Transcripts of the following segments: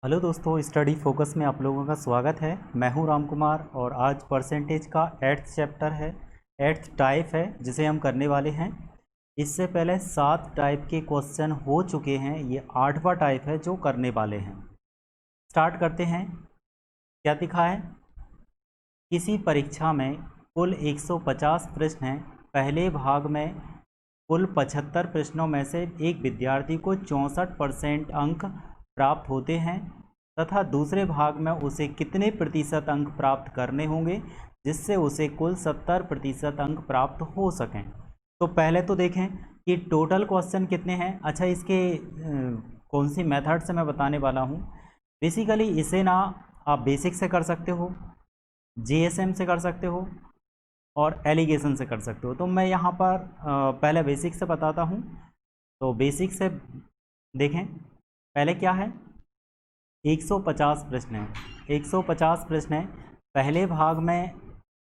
Hello दोस्तों, study focus में आप लोगों का स्वागत है। मैं हूं राम कुमार और आज परसेंटेज का 8th चैप्टर है, 8th टाइप है जिसे हम करने वाले हैं। इससे पहले 7 टाइप के क्वेश्चन हो चुके हैं, ये 8वां टाइप है जो करने वाले हैं। स्टार्ट करते हैं। क्या दिखा है? किसी परीक्षा में कुल 150 प्रश्न हैं। पहले भाग में कुल 75 प्रश्नों में से एक विद्यार्थी को 64% अंक प्राप्त होते हैं तथा दूसरे भाग में उसे कितने प्रतिशत अंक प्राप्त करने होंगे जिससे उसे कुल 70% अंक प्राप्त हो सकें। तो पहले तो देखें कि टोटल क्वेश्चन कितने हैं। अच्छा, इसके कौन सी मेथड से मैं बताने वाला हूँ। बेसिकली इसे ना आप बेसिक से कर सकते हो, जीएसएम से कर सकते हो और एलिगेशन से कर सकते हो। तो मैं यहाँ पर पहले बेसिक से बताता हूँ। तो बेसिक से देखें, पहले क्या है, 150 प्रश्न हैं। 150 प्रश्न हैं। पहले भाग में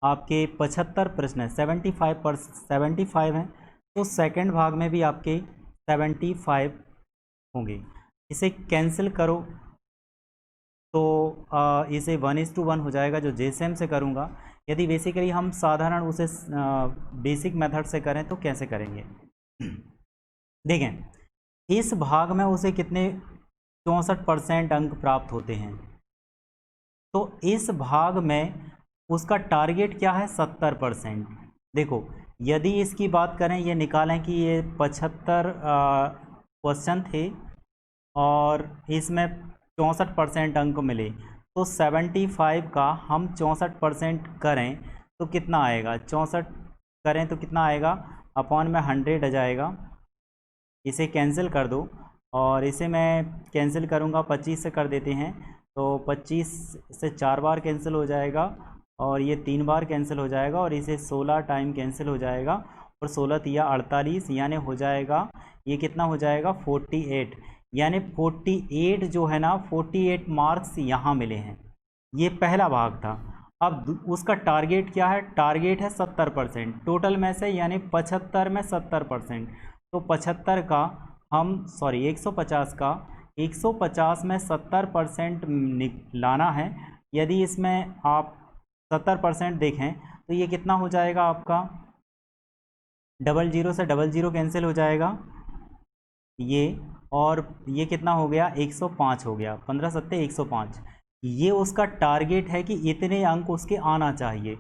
आपके 75 प्रश्न हैं, 75 हैं। तो सेकंड भाग में भी आपके 75 होंगे। इसे कैंसिल करो तो इसे 1:1 हो जाएगा जो जेएसएम से करूँगा। यदि बेसिकली हम साधारण उसे बेसिक मेथड से करें तो कैसे करेंगे देखें, इस भाग में उसे कितने 64% अंक प्राप्त होते हैं। तो इस भाग में उसका टारगेट क्या है, 70%। देखो, यदि इसकी बात करें, ये निकालें कि ये 75 क्वेश्चन थे और इसमें 64% अंक मिले, तो 75 का हम 64% करें तो कितना आएगा, 64 करें तो कितना आएगा, अपॉन में 100 आ जाएगा। इसे कैंसिल कर दो और इसे मैं कैंसिल करूँगा 25 से कर देते हैं। तो 25 से 4 बार कैंसिल हो जाएगा और ये 3 बार कैंसिल हो जाएगा और इसे 16 टाइम कैंसिल हो जाएगा और 16 तिया 48, यानी हो जाएगा, ये कितना हो जाएगा 48। यानी 48 जो है ना, 48 मार्क्स यहाँ मिले हैं। ये पहला भाग था। अब उसका टारगेट क्या है, टारगेट है 70% टोटल में से, यानी 75 में 70%। तो 75 का हम 150 का 150 में 70% लाना है। यदि इसमें आप 70% देखें तो ये कितना हो जाएगा आपका, 00 से 00 कैंसिल हो जाएगा ये, और ये कितना हो गया, 105 हो गया, 15 सत्ते 105। ये उसका टारगेट है कि इतने अंक उसके आना चाहिए।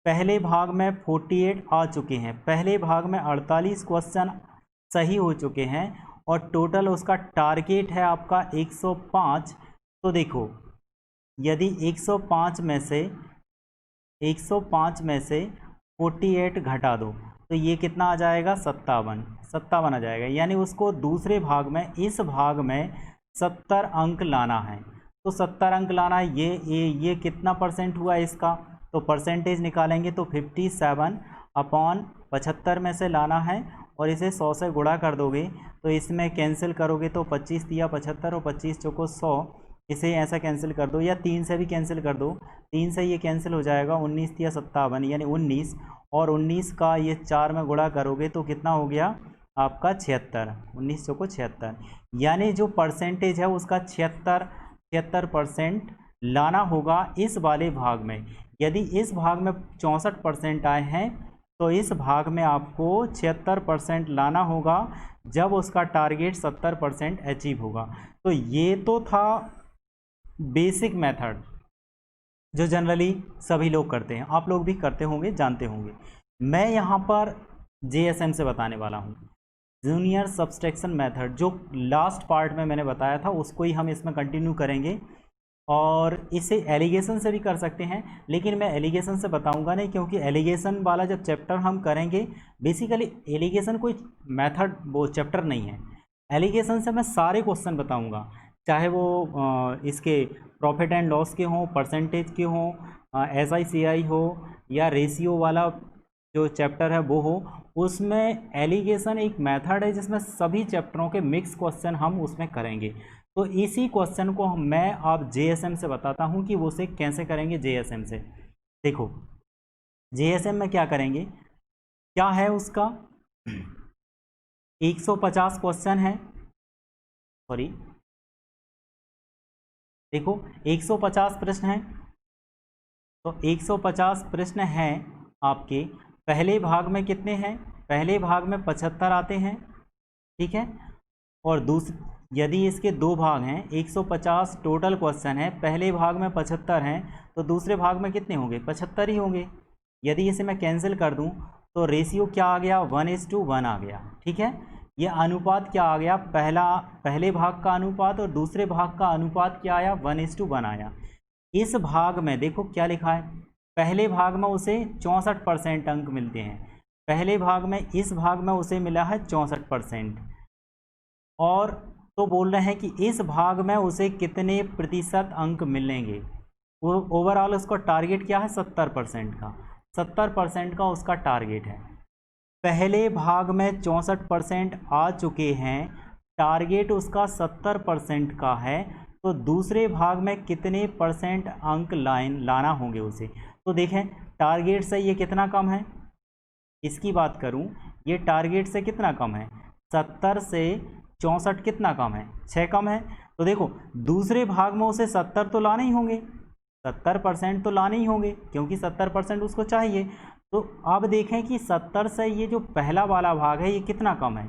पहले भाग में 48 आ चुके हैं, पहले भाग में 48 क्वेश्चन सही हो चुके हैं और टोटल उसका टारगेट है आपका 105। तो देखो, यदि 105 में से 48 घटा दो तो ये कितना आ जाएगा, 57 आ जाएगा। यानी उसको दूसरे भाग में, इस भाग में 70 अंक लाना है। तो 70 अंक लाना है। ये कितना परसेंट हुआ इसका, तो परसेंटेज निकालेंगे तो 57 अपॉन 75 में से लाना है और इसे 100 से गुणा कर दोगे तो इसमें कैंसिल करोगे तो 25 दिया 75 और 25 चौको 100। इसे ऐसा कैंसिल कर दो या 3 से भी कैंसिल कर दो, 3 से ये कैंसिल हो जाएगा, 19 या 57 यानी 19, और 19 का ये 4 में गुणा करोगे तो कितना हो गया आपका 76, 19 चौको 76। यानी जो परसेंटेज है उसका 76% लाना होगा इस वाले भाग में। यदि इस भाग में 64% आए हैं तो इस भाग में आपको 76% लाना होगा जब उसका टारगेट 70% अचीव होगा। तो ये तो था बेसिक मेथड जो जनरली सभी लोग करते हैं, आप लोग भी करते होंगे, जानते होंगे। मैं यहाँ पर जेएसएम से बताने वाला हूँ, जूनियर सब्सट्रैक्शन मेथड। जो लास्ट पार्ट में मैंने बताया था उसको ही हम इसमें कंटिन्यू करेंगे और इसे एलिगेशन से भी कर सकते हैं, लेकिन मैं एलिगेशन से बताऊंगा नहीं, क्योंकि एलिगेशन वाला जब चैप्टर हम करेंगे, बेसिकली एलिगेशन कोई मेथड वो चैप्टर नहीं है। एलिगेशन से मैं सारे क्वेश्चन बताऊंगा, चाहे वो इसके प्रॉफिट एंड लॉस के हों, परसेंटेज के हों, SICI हो, या रेशियो वाला जो चैप्टर है वो हो। उसमें एलिगेशन एक मेथड है जिसमें सभी चैप्टरों के मिक्स क्वेश्चन हम उसमें करेंगे। तो इसी क्वेश्चन को मैं आप जेएसएम से बताता हूँ कि वो उसे कैसे करेंगे। जेएसएम से देखो, जेएसएम में क्या करेंगे, क्या है उसका 150 क्वेश्चन है, सॉरी देखो 150 प्रश्न हैं, तो 150 प्रश्न हैं आपके। पहले भाग में कितने हैं? पहले भाग में 75 आते हैं, ठीक है। और यदि इसके दो भाग हैं, 150 टोटल क्वेश्चन है, पहले भाग में 75 हैं, तो दूसरे भाग में कितने होंगे? 75 ही होंगे। यदि इसे मैं कैंसिल कर दूं तो रेशियो क्या आ गया? 1:1 आ गया, ठीक है। ये अनुपात क्या आ गया? पहले भाग का अनुपात और दूसरे भाग का अनुपात क्या आया? 1:1 आया। इस भाग में देखो क्या लिखा है, पहले भाग में उसे 64% अंक मिलते हैं। पहले भाग में, इस भाग में उसे मिला है 64%, और तो बोल रहे हैं कि इस भाग में उसे कितने प्रतिशत अंक मिलेंगे। वो ओवरऑल उसका टारगेट क्या है? 70% का, 70% का उसका टारगेट है। पहले भाग में 64% आ चुके हैं, टारगेट उसका 70% का है, तो दूसरे भाग में कितने परसेंट अंक लाना होंगे उसे। तो देखें टारगेट से ये कितना कम है, इसकी बात करूं, ये टारगेट से कितना कम है? 70 से 64 कितना कम है? 6 कम है। तो देखो दूसरे भाग में उसे 70 तो लाने ही होंगे, 70% तो लाने ही होंगे, क्योंकि 70% उसको चाहिए। तो अब देखें कि 70 से ये जो पहला वाला भाग है ये कितना कम है?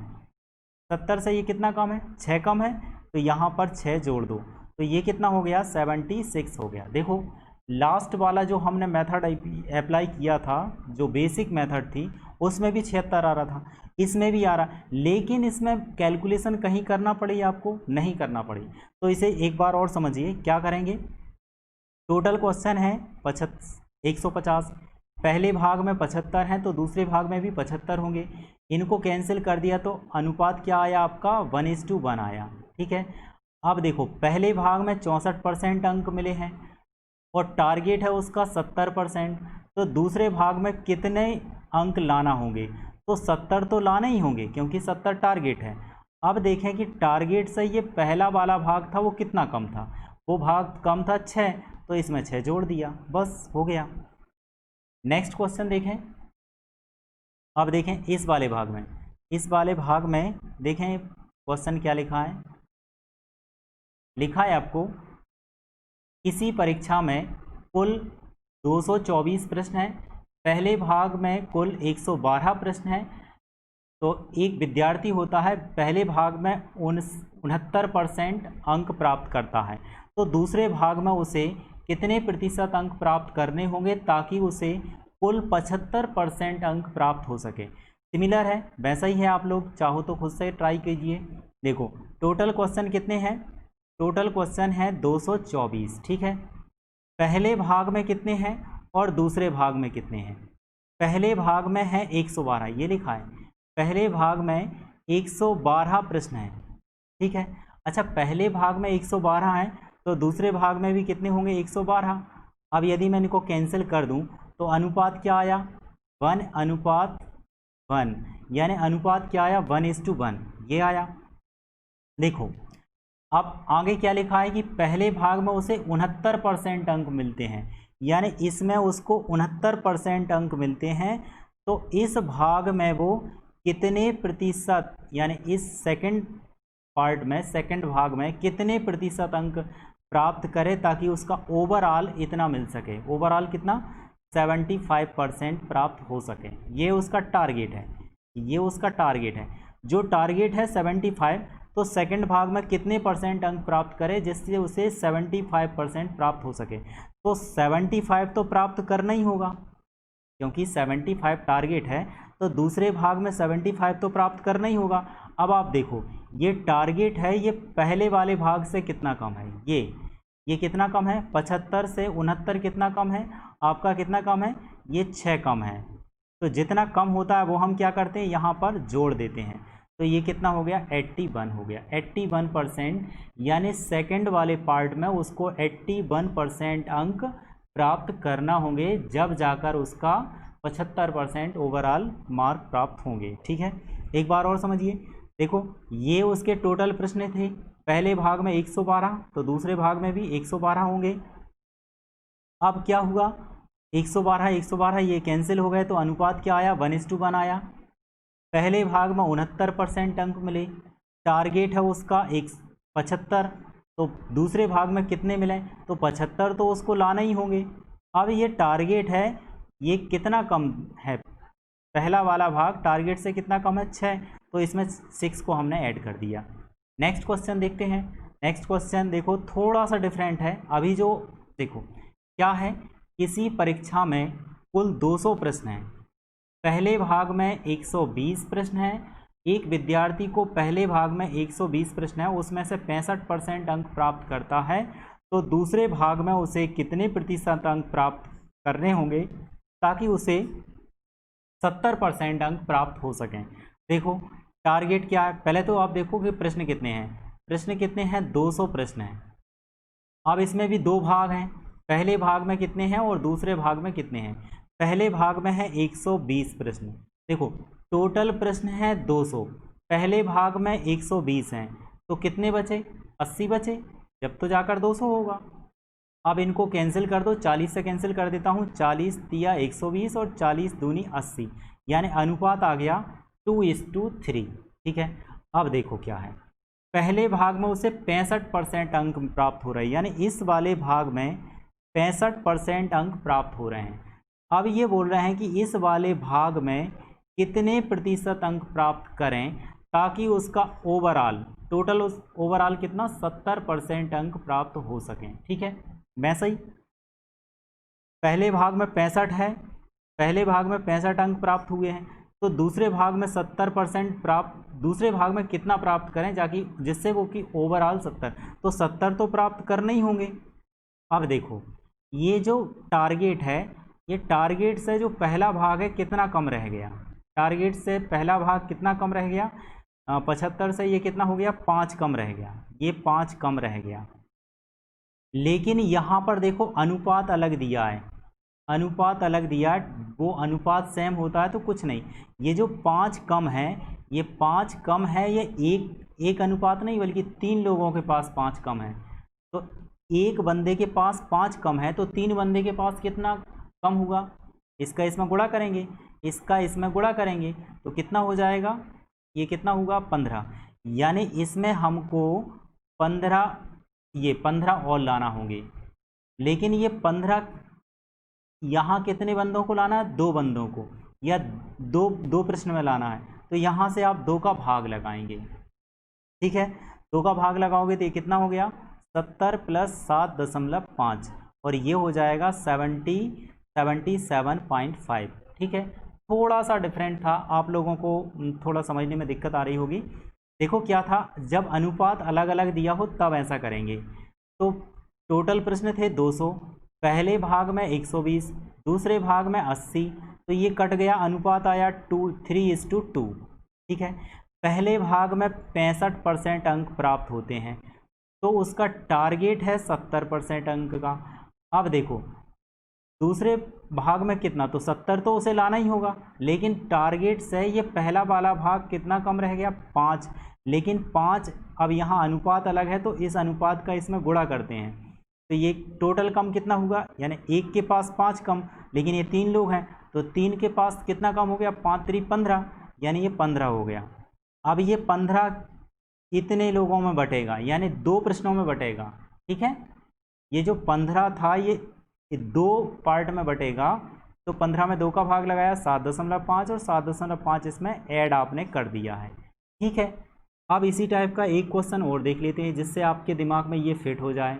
70 से ये कितना कम है? 6 कम है। तो यहाँ पर 6 जोड़ दो, तो ये कितना हो गया? 76 हो गया। देखो लास्ट वाला जो हमने मेथड अप्लाई किया था, जो बेसिक मेथड थी, उसमें भी 76 आ रहा था, इसमें भी आ रहा, लेकिन इसमें कैलकुलेशन कहीं करना पड़ी आपको? नहीं करना पड़ी। तो इसे एक बार और समझिए, क्या करेंगे। टोटल क्वेश्चन है 150, पहले भाग में 75 हैं, तो दूसरे भाग में भी 75 होंगे। इनको कैंसिल कर दिया तो अनुपात क्या आया आपका? 1:1 आया, ठीक है। अब देखो पहले भाग में 64% अंक मिले हैं और टारगेट है उसका 70%, तो दूसरे भाग में कितने अंक लाना होंगे? तो 70 तो लाने ही होंगे, क्योंकि 70 टारगेट है। अब देखें कि टारगेट से ये पहला वाला भाग था वो कितना कम था? वो भाग कम था 6, तो इसमें 6 जोड़ दिया, बस हो गया। नेक्स्ट क्वेश्चन देखें। अब देखें इस वाले भाग में, इस वाले भाग में देखें क्वेश्चन क्या लिखा है। लिखा है आपको, किसी परीक्षा में कुल 224 प्रश्न हैं, पहले भाग में कुल 112 प्रश्न हैं, तो एक विद्यार्थी होता है पहले भाग में 69% अंक प्राप्त करता है, तो दूसरे भाग में उसे कितने प्रतिशत अंक प्राप्त करने होंगे ताकि उसे कुल 75% अंक प्राप्त हो सके। सिमिलर है, वैसा ही है, आप लोग चाहो तो खुद से ट्राई कीजिए। देखो टोटल क्वेश्चन कितने हैं? टोटल क्वेश्चन है 224, ठीक है। पहले भाग में कितने हैं और दूसरे भाग में कितने हैं? पहले भाग में है 112, ये लिखा है, पहले भाग में 112 प्रश्न हैं, ठीक है। अच्छा पहले भाग में 112 हैं, तो दूसरे भाग में भी कितने होंगे? 112। अब यदि मैं इनको कैंसिल कर दूं तो अनुपात क्या आया? 1:1, यानी अनुपात क्या आया? 1:1, ये आया। देखो अब आगे क्या लिखा है कि पहले भाग में उसे 69% अंक मिलते हैं, यानी इसमें उसको 69% अंक मिलते हैं, तो इस भाग में वो कितने प्रतिशत, यानी इस सेकंड पार्ट में, सेकंड भाग में कितने प्रतिशत अंक प्राप्त करे ताकि उसका ओवरऑल इतना मिल सके। ओवरऑल कितना? 75% प्राप्त हो सके, ये उसका टारगेट है, ये उसका टारगेट है। जो टारगेट है 75, तो सेकंड भाग में कितने परसेंट अंक प्राप्त करे जिससे उसे 75% प्राप्त हो सके। तो 75 तो प्राप्त करना ही होगा, क्योंकि 75 टारगेट है, तो दूसरे भाग में 75 तो प्राप्त करना ही होगा। अब आप देखो ये टारगेट है, ये पहले वाले भाग से कितना कम है? ये कितना कम है? 75 से 69 कितना कम है आपका? कितना कम है? ये 6 कम है। तो जितना कम होता है वो हम क्या करते हैं? यहाँ पर जोड़ देते हैं। तो ये कितना हो गया? 81 हो गया। 81%, यानी सेकंड वाले पार्ट में उसको 81% अंक प्राप्त करना होंगे, जब जाकर उसका 75% ओवरऑल मार्क प्राप्त होंगे, ठीक है। एक बार और समझिए, देखो ये उसके टोटल प्रश्न थे, पहले भाग में 112, तो दूसरे भाग में भी 112 होंगे। अब क्या हुआ? 112 112 ये कैंसिल हो गए, तो अनुपात क्या आया? 1:1 आया। पहले भाग में 69% अंक मिले, टारगेट है उसका 75, तो दूसरे भाग में कितने मिले, तो 75 तो उसको लाना ही होंगे। अब ये टारगेट है, ये कितना कम है, पहला वाला भाग टारगेट से कितना कम है, 6, तो इसमें 6 को हमने ऐड कर दिया। नेक्स्ट क्वेश्चन देखते हैं। नेक्स्ट क्वेश्चन देखो थोड़ा सा डिफरेंट है। अभी जो देखो क्या है, किसी परीक्षा में कुल 200 प्रश्न हैं, पहले भाग में 120 प्रश्न हैं, एक विद्यार्थी को पहले भाग में 120 प्रश्न है, उसमें से 65% अंक प्राप्त करता है, तो दूसरे भाग में उसे कितने प्रतिशत अंक प्राप्त करने होंगे ताकि उसे 70% अंक प्राप्त हो सकें। देखो टारगेट क्या है, पहले तो आप देखो कि प्रश्न कितने हैं, प्रश्न कितने हैं, 200 प्रश्न हैं। अब इसमें भी दो भाग हैं, पहले भाग में कितने हैं और दूसरे भाग में कितने हैं। पहले भाग में है 120 प्रश्न, देखो टोटल प्रश्न है 200, पहले भाग में 120 हैं, तो कितने बचे, 80 बचे, जब तो जाकर 200 होगा। अब इनको कैंसिल कर दो, 40 से कैंसिल कर देता हूँ, 40 तिया 120 और 40 दूनी 80, यानी अनुपात आ गया 2:3। ठीक है, अब देखो क्या है, पहले भाग में उसे 65% अंक प्राप्त हो रहे हैं, यानी इस वाले भाग में 65% अंक प्राप्त हो रहे हैं। अब ये बोल रहे हैं कि इस वाले भाग में कितने प्रतिशत अंक प्राप्त करें ताकि उसका ओवरऑल टोटल ओवरऑल कितना 70% अंक प्राप्त हो सकें। ठीक है, मैं सही, पहले भाग में 65 है, पहले भाग में 65 अंक प्राप्त हुए हैं, तो दूसरे भाग में 70% प्राप्त, दूसरे भाग में कितना प्राप्त करें जाकि जिससे वो कि ओवरऑल 70, तो 70 तो प्राप्त करने ही होंगे। अब देखो ये जो टारगेट है, ये टारगेट से जो पहला भाग है कितना कम रह गया, टारगेट से पहला भाग कितना कम रह गया, 75 से ये कितना हो गया, 5 कम रह गया, ये 5 कम रह गया। लेकिन यहाँ पर देखो अनुपात अलग दिया है, अनुपात अलग दिया है, वो अनुपात सेम होता है तो कुछ नहीं, ये जो 5 कम है, ये 5 कम है, ये एक अनुपात नहीं बल्कि 3 लोगों के पास 5 कम है, तो एक बंदे के पास 5 कम है, तो 3 बंदे के पास कितना कम हुआ, इसका इसमें गुणा करेंगे, इसका इसमें गुणा करेंगे, तो कितना हो जाएगा, ये कितना होगा 15, यानी इसमें हमको 15, ये 15 और लाना होंगे। लेकिन ये 15 यहाँ कितने बंदों को लाना है, 2 बंदों को, या दो प्रश्न में लाना है, तो यहाँ से आप 2 का भाग लगाएंगे। ठीक है, 2 का भाग लगाओगे तो ये कितना हो गया, 70 + 7.5, और ये हो जाएगा 77.5। ठीक है, थोड़ा सा डिफरेंट था, आप लोगों को थोड़ा समझने में दिक्कत आ रही होगी। देखो क्या था, जब अनुपात अलग अलग दिया हो तब ऐसा करेंगे। तो टोटल प्रश्न थे 200, पहले भाग में 120, दूसरे भाग में 80, तो ये कट गया, अनुपात आया 3:2। ठीक है, पहले भाग में 65% अंक प्राप्त होते हैं, तो उसका टारगेट है 70% अंक का। अब देखो दूसरे भाग में कितना, तो 70 तो उसे लाना ही होगा, लेकिन टारगेट से ये पहला वाला भाग कितना कम रह गया, 5, लेकिन 5 अब यहाँ अनुपात अलग है, तो इस अनुपात का इसमें गुणा करते हैं, तो ये टोटल कम कितना होगा, यानी एक के पास 5 कम, लेकिन ये 3 लोग हैं, तो 3 के पास कितना कम हो गया, 5 3 15, यानी ये 15 हो गया। अब ये 15 इतने लोगों में बटेगा, यानी 2 प्रश्नों में बटेगा। ठीक है, ये जो 15 था ये 2 पार्ट में बटेगा, तो 15 में 2 का भाग लगाया 7.5 और 7.5 इसमें ऐड आपने कर दिया है। ठीक है, अब इसी टाइप का एक क्वेश्चन और देख लेते हैं जिससे आपके दिमाग में ये फिट हो जाए।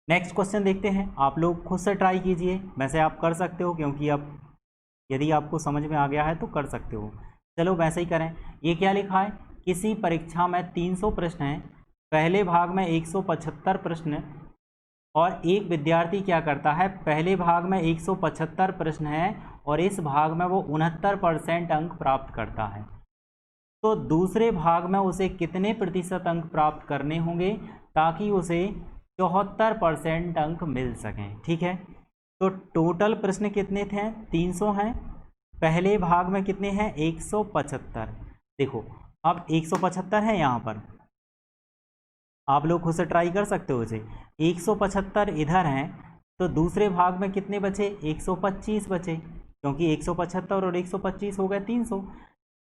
नेक्स्ट क्वेश्चन देखते हैं, आप लोग खुद से ट्राई कीजिए, वैसे आप कर सकते हो क्योंकि अब यदि आपको समझ में आ गया है तो कर सकते हो। चलो वैसे ही करें। ये क्या लिखा है, किसी परीक्षा में 300 प्रश्न हैं, पहले भाग में 175 प्रश्न, और एक विद्यार्थी क्या करता है, पहले भाग में 175 प्रश्न हैं और इस भाग में वो 69% अंक प्राप्त करता है, तो दूसरे भाग में उसे कितने प्रतिशत अंक प्राप्त करने होंगे ताकि उसे 74% अंक मिल सकें। ठीक है, तो टोटल प्रश्न कितने थे, 300 हैं, पहले भाग में कितने हैं, 175। देखो अब 175 है, यहाँ पर आप लोग खुद से ट्राई कर सकते हो इसे, 175 इधर हैं, तो दूसरे भाग में कितने बचे, 125 बचे, क्योंकि 175 और 125 हो गए 300।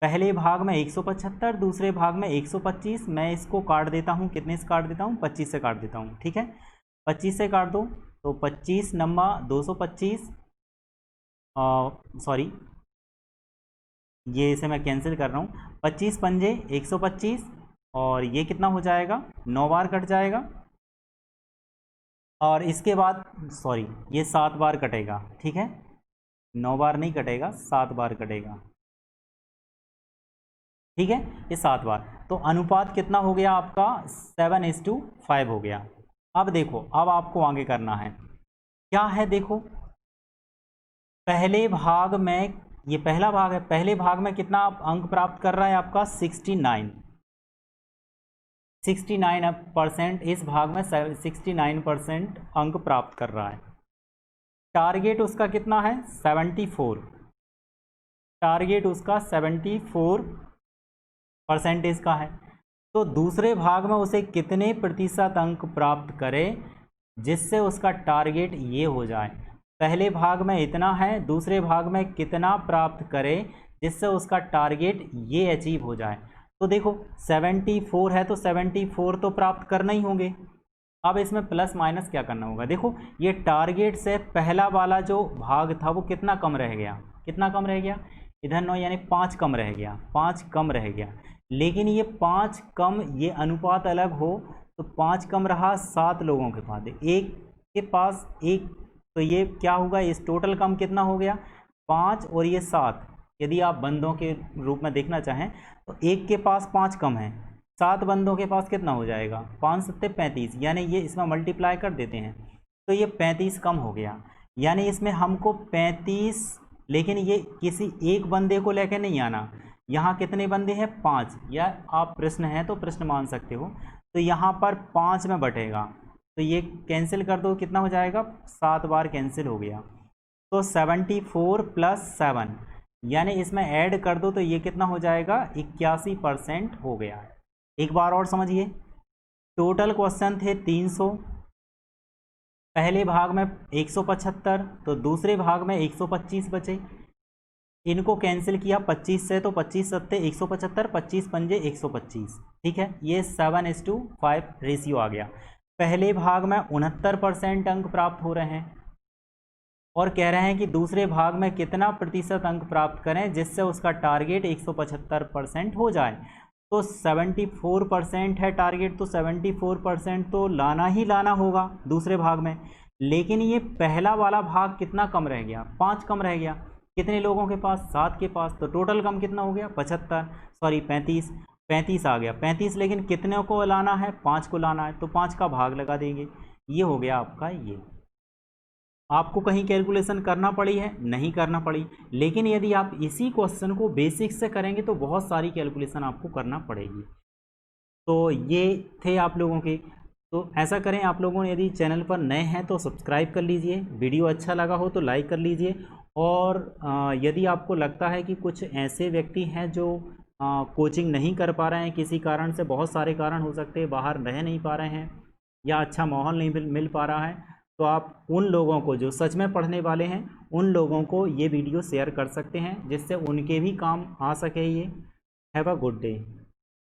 पहले भाग में 175, दूसरे भाग में 125। मैं इसको काट देता हूँ, कितने से काट देता हूँ, 25 से काट देता हूँ, ठीक है। 25 से काट दो तो 25 नंबा 225, सॉरी ये इसे मैं कैंसिल कर रहा हूँ। 25 पंजे 125, और ये कितना हो जाएगा, 9 बार कट जाएगा। और इसके बाद सॉरी ये 7 बार कटेगा, ठीक है, 9 बार नहीं कटेगा, 7 बार कटेगा, ठीक है, ये 7 बार। तो अनुपात कितना हो गया आपका, 7:5 हो गया। अब देखो, अब आपको आगे करना है, क्या है देखो, पहले भाग में, ये पहला भाग है, पहले भाग में कितना अंक प्राप्त कर रहा है आपका, 69%। इस भाग में 69% अंक प्राप्त कर रहा है। टारगेट उसका कितना है, 74। टारगेट उसका 74% का है। तो दूसरे भाग में उसे कितने प्रतिशत अंक प्राप्त करे जिससे उसका टारगेट ये हो जाए। पहले भाग में इतना है, दूसरे भाग में कितना प्राप्त करे जिससे उसका टारगेट ये अचीव हो जाए। तो देखो 74 है तो 74 तो प्राप्त करना ही होंगे। अब इसमें प्लस माइनस क्या करना होगा, देखो ये टारगेट से पहला वाला जो भाग था वो कितना कम रह गया, कितना कम रह गया, इधर 9 यानी 5 कम रह गया, 5 कम रह गया। लेकिन ये 5 कम, ये अनुपात अलग हो तो 5 कम रहा 7 लोगों के पास, एक के पास एक, तो ये क्या होगा, इस टोटल कम कितना हो गया, 5 और ये 7। यदि आप बंदों के रूप में देखना चाहें तो एक के पास 5 कम है, 7 बंदों के पास कितना हो जाएगा, 5 सत्ते 35, यानी ये इसमें मल्टीप्लाई कर देते हैं तो ये 35 कम हो गया। यानी इसमें हमको 35, लेकिन ये किसी एक बंदे को लेकर नहीं आना। यहाँ कितने बंदे हैं, 5, या आप प्रश्न है तो प्रश्न मान सकते हो। तो यहाँ पर 5 में बटेगा तो ये कैंसिल कर दो, कितना हो जाएगा, 7 बार कैंसिल हो गया। तो 74 + 7 यानी इसमें ऐड कर दो तो ये कितना हो जाएगा, 81% हो गया। एक बार और समझिए, टोटल क्वेश्चन थे 300, पहले भाग में 175, तो दूसरे भाग में 125 बचे। इनको कैंसिल किया 25 से तो 25 सत्ते 175, 25 पंजे 125, ठीक है, ये 7:5 रेशियो आ गया। पहले भाग में 69% अंक प्राप्त हो रहे हैं और कह रहे हैं कि दूसरे भाग में कितना प्रतिशत अंक प्राप्त करें जिससे उसका टारगेट 175% हो जाए। तो 74% है टारगेट, तो 74% तो लाना ही लाना होगा दूसरे भाग में। लेकिन ये पहला वाला भाग कितना कम रह गया, 5 कम रह गया। कितने लोगों के पास, 7 के पास, तो टोटल कम कितना हो गया, 35 आ गया, 35। लेकिन कितने को लाना है, 5 को लाना है, तो 5 का भाग लगा देंगे। ये हो गया आपका। ये आपको कहीं कैलकुलेशन करना पड़ी है, नहीं करना पड़ी, लेकिन यदि आप इसी क्वेश्चन को बेसिक से करेंगे तो बहुत सारी कैलकुलेशन आपको करना पड़ेगी। तो ये थे आप लोगों के। तो ऐसा करें, आप लोगों ने यदि चैनल पर नए हैं तो सब्सक्राइब कर लीजिए, वीडियो अच्छा लगा हो तो लाइक कर लीजिए। और यदि आपको लगता है कि कुछ ऐसे व्यक्ति हैं जो कोचिंग नहीं कर पा रहे हैं किसी कारण से, बहुत सारे कारण हो सकते हैं, बाहर रह नहीं पा रहे हैं या अच्छा माहौल नहीं मिल पा रहा है, तो आप उन लोगों को जो सच में पढ़ने वाले हैं उन लोगों को ये वीडियो शेयर कर सकते हैं जिससे उनके भी काम आ सके। ये हैव अ गुड डे।